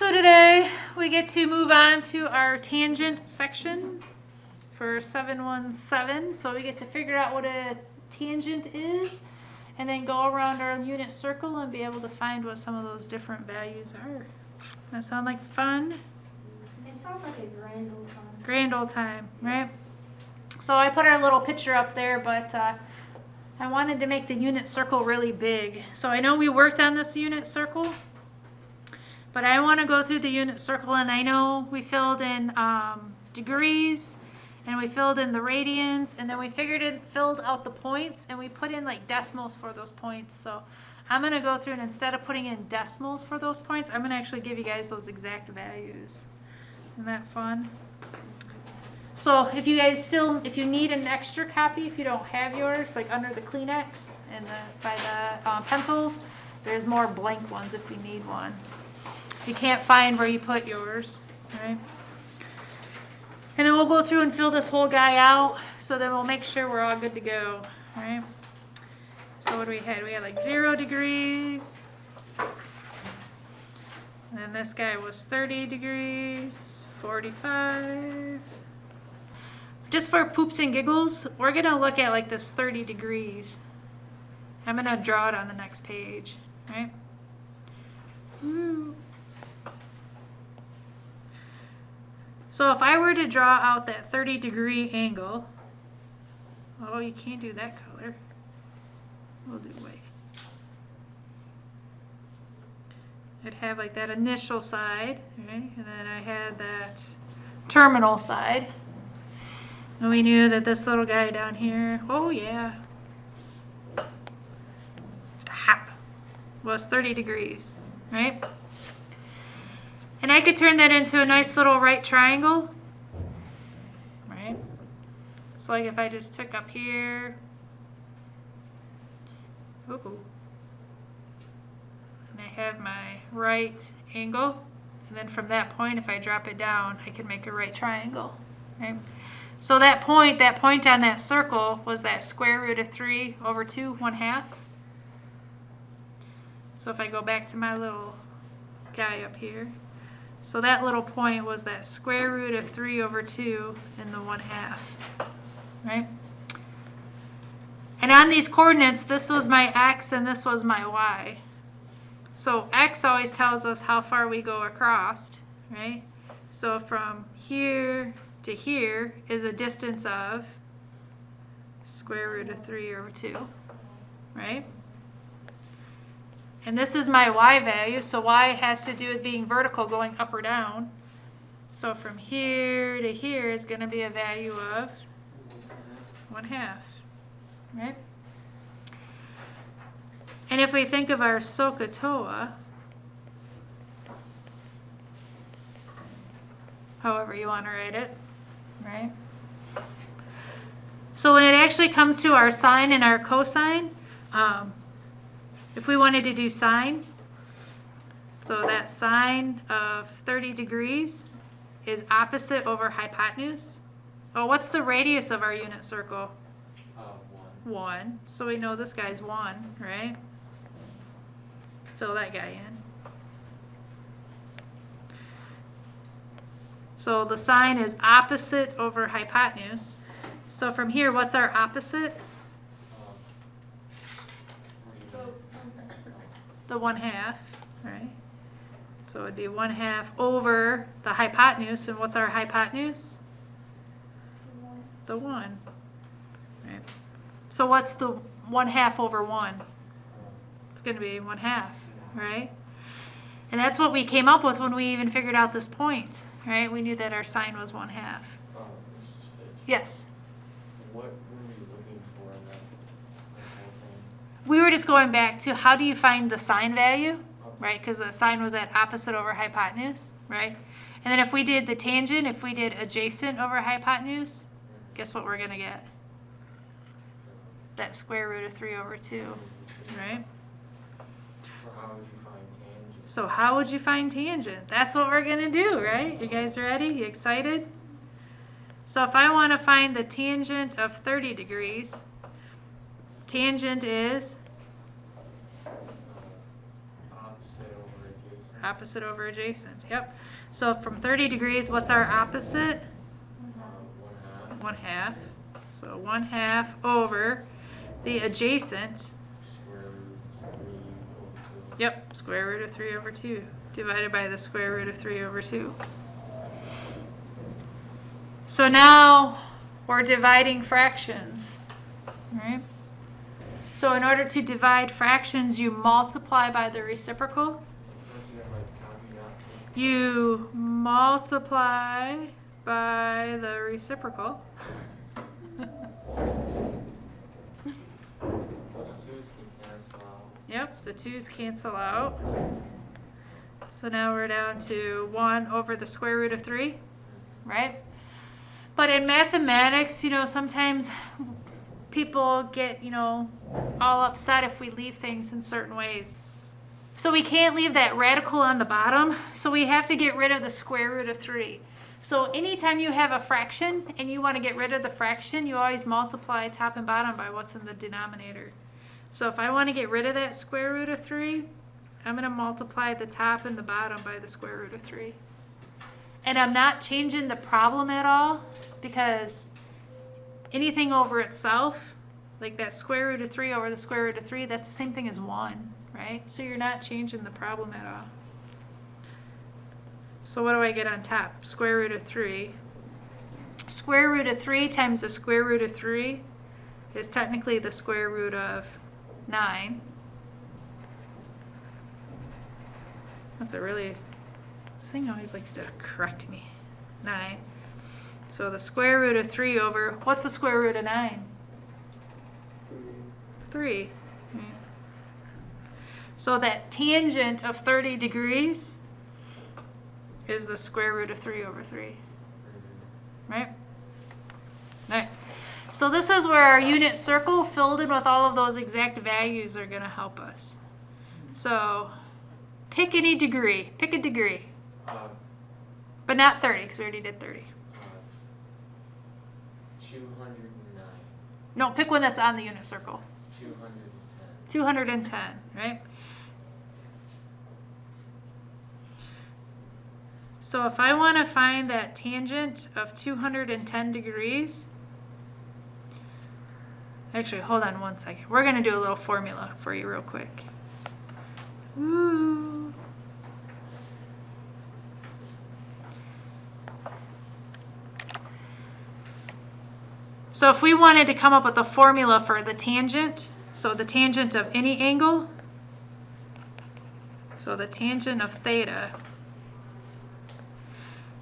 So today we get to move on to our tangent section for 717. So we get to figure out what a tangent is and then go around our unit circle and be able to find what some of those different values are. That sound like fun? It sounds like a grand old time. Grand old time, right? So I put our little picture up there, but I wanted to make the unit circle really big. So I know we worked on this unit circle, but I want to go through the unit circle, and I know we filled in degrees, and we filled in the radians, and then we filled out the points, and we put in like decimals for those points. So I'm going to go through, and instead of putting in decimals for those points, I'm going to actually give you guys those exact values. Isn't that fun? So if you guys if you need an extra copy, if you don't have yours, like under the Kleenex and by the pencils, there's more blank ones if you need one. If you can't find where you put yours, right? And then we'll go through and fill this whole guy out, so then we'll make sure we're all good to go, right? So what do we had? We had like 0 degrees. And then this guy was 30 degrees, 45. Just for poops and giggles, we're going to look at like this 30 degrees. I'm going to draw it on the next page, right? Woo. So if I were to draw out that 30-degree angle, oh, you can't do that color. We'll do white. I'd have like that initial side, right? And then I had that terminal side. And we knew that this little guy down here, oh yeah, just a hop, was 30 degrees, right? And I could turn that into a nice little right triangle, right? It's like if I just took up here, ooh, and I have my right angle, and then from that point, if I drop it down, I can make a right triangle, right? So that point on that circle was that square root of 3 over 2, 1/2. So if I go back to my little guy up here, so that little point was that square root of 3 over 2 and the 1/2, right? And on these coordinates, this was my x and this was my y. So x always tells us how far we go across, right? So from here to here is a distance of square root of 3 over 2, right? And this is my y value, so y has to do with being vertical, going up or down. So from here to here is going to be a value of 1/2, right? And if we think of our SOHCAHTOA, however you want to write it, right? So when it actually comes to our sine and our cosine, if we wanted to do sine, so that sine of 30 degrees is opposite over hypotenuse. Oh, what's the radius of our unit circle? 1. So we know this guy's 1, right? Fill that guy in. So the sine is opposite over hypotenuse. So from here, what's our opposite? The 1/2, right? So it'd be 1/2 over the hypotenuse. And what's our hypotenuse? The 1. Right? So what's the 1/2 over 1? It's going to be 1/2, right? And that's what we came up with when we even figured out this point, right? We knew that our sine was 1/2. Yes? What were we looking for in that whole thing? We were just going back to how do you find the sine value, right? Because the sine was at opposite over hypotenuse, right? And then if we did the tangent, if we did adjacent over hypotenuse, guess what we're going to get? That square root of 3 over 2, right? So how would you find tangent? So how would you find tangent? That's what we're going to do, right? You guys ready? You excited? So if I want to find the tangent of 30 degrees, tangent is Opposite over adjacent. Opposite over adjacent, yep. So from 30 degrees, what's our opposite? 1/2. So 1/2 over the adjacent. Yep, square root of 3 over 2 divided by the square root of 3 over 2. So now we're dividing fractions, right? So in order to divide fractions, you multiply by the reciprocal. You multiply by the reciprocal. Yep, the 2's cancel out. So now we're down to 1 over the square root of 3, right? But in mathematics, sometimes people get, all upset if we leave things in certain ways. So we can't leave that radical on the bottom, so we have to get rid of the square root of 3. So anytime you have a fraction and you want to get rid of the fraction, you always multiply top and bottom by what's in the denominator. So if I want to get rid of that square root of 3, I'm going to multiply the top and the bottom by the square root of 3. And I'm not changing the problem at all, because anything over itself, like that square root of 3 over the square root of 3, that's the same thing as 1, right? So you're not changing the problem at all. So what do I get on top? Square root of 3. Square root of 3 times the square root of 3 is technically the square root of 9. That's a really, this thing always likes to correct me. 9. So the square root of 3 over, what's the square root of 9? 3. Right. So that tangent of 30 degrees is the square root of 3 over 3. Right? Right. So this is where our unit circle filled in with all of those exact values are going to help us. So pick any degree. Pick a degree. But not 30, because we already did 30. 209. No, pick one that's on the unit circle. 210. 210, right? So if I want to find that tangent of 210 degrees, actually, hold on one second. We're going to do a little formula for you real quick. Ooh. So if we wanted to come up with a formula for the tangent, so the tangent of any angle, so the tangent of theta.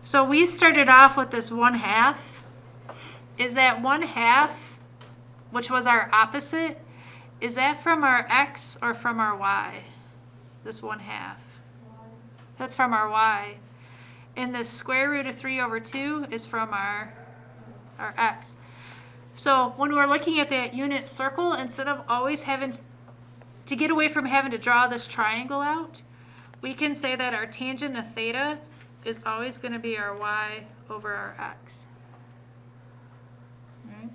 So we started off with this 1/2. Is that 1/2, which was our opposite, is that from our x or from our y? This 1/2. That's from our y. And the square root of 3 over 2 is from our x. So when we're looking at that unit circle, instead of always having to get away from having to draw this triangle out, we can say that our tangent of theta is always going to be our y over our x. Right?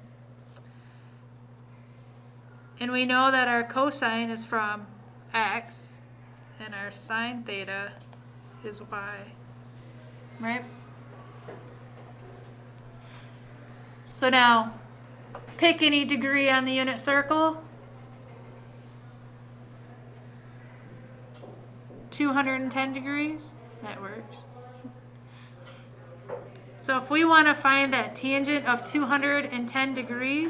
And we know that our cosine is from x, and our sine theta is y. Right? So now, pick any degree on the unit circle. 210 degrees. That works. So if we want to find that tangent of 210 degrees,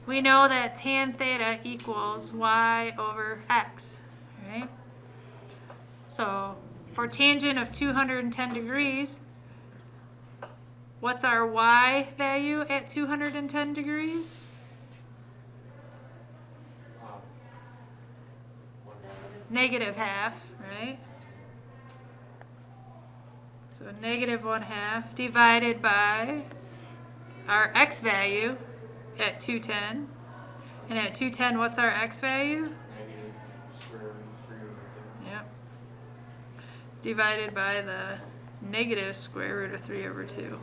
we know that tan theta equals y over x, right? So for tangent of 210 degrees, what's our y value at 210 degrees? -1/2, right? So -1/2 divided by our x value at 210. And at 210, what's our x value? Yep. Divided by the negative square root of 3 over 2.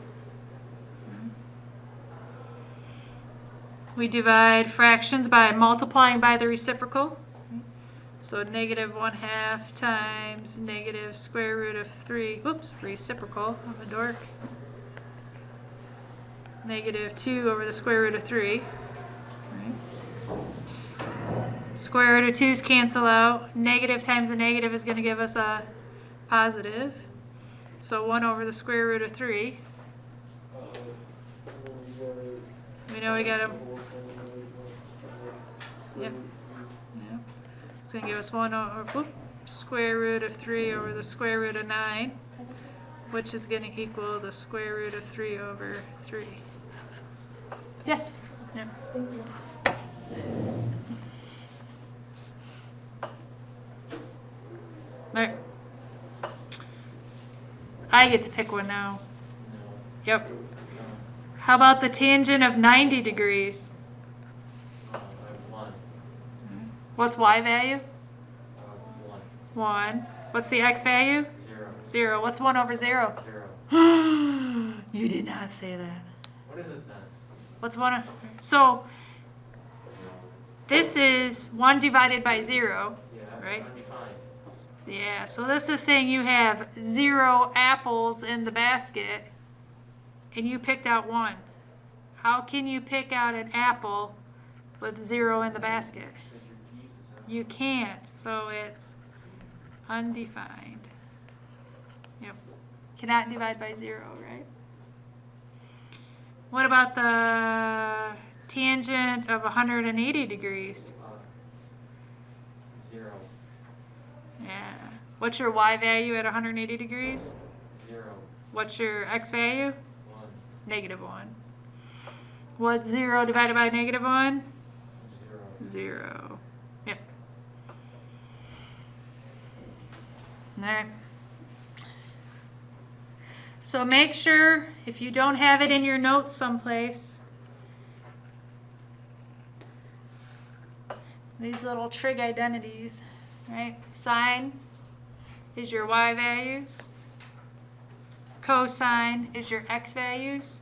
We divide fractions by multiplying by the reciprocal. So negative 1/2 times negative square root of 3, whoops, reciprocal, I'm a dork. Negative 2 over the square root of 3. Right. Square root of 2's cancel out. Negative times a negative is going to give us a positive. So 1 over the square root of 3. We know we got a... Yep. Yep. It's going to give us 1 over square root of 3 over the square root of 9, which is going to equal the square root of 3 over 3. Yes? Yep. There. I get to pick one now. No. Yep. No. How about the tangent of 90 degrees? I have 1. What's y value? 1. 1. What's the x value? 0. 0. What's 1 over 0? 0. You did not say that. What is it then? What's 1? So this is 1 divided by 0, Yeah, right? undefined. Yeah, so this is saying you have 0 apples in the basket and you picked out 1. How can you pick out an apple with 0 in the basket? Because your teeth is out. You can't, so it's undefined. Yep. Cannot divide by 0, right? What about the tangent of 180 degrees? 0. Yeah. What's your y value at 180 degrees? 0. What's your x value? 1. Negative 1. What's 0 divided by negative 1? 0. 0. Yep. Alright. So make sure, if you don't have it in your notes someplace, these little trig identities, right? Sine is your y values. Cosine is your x values.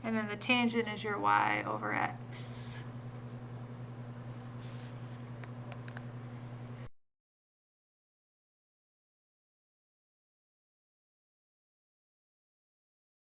And then the tangent is your y over x.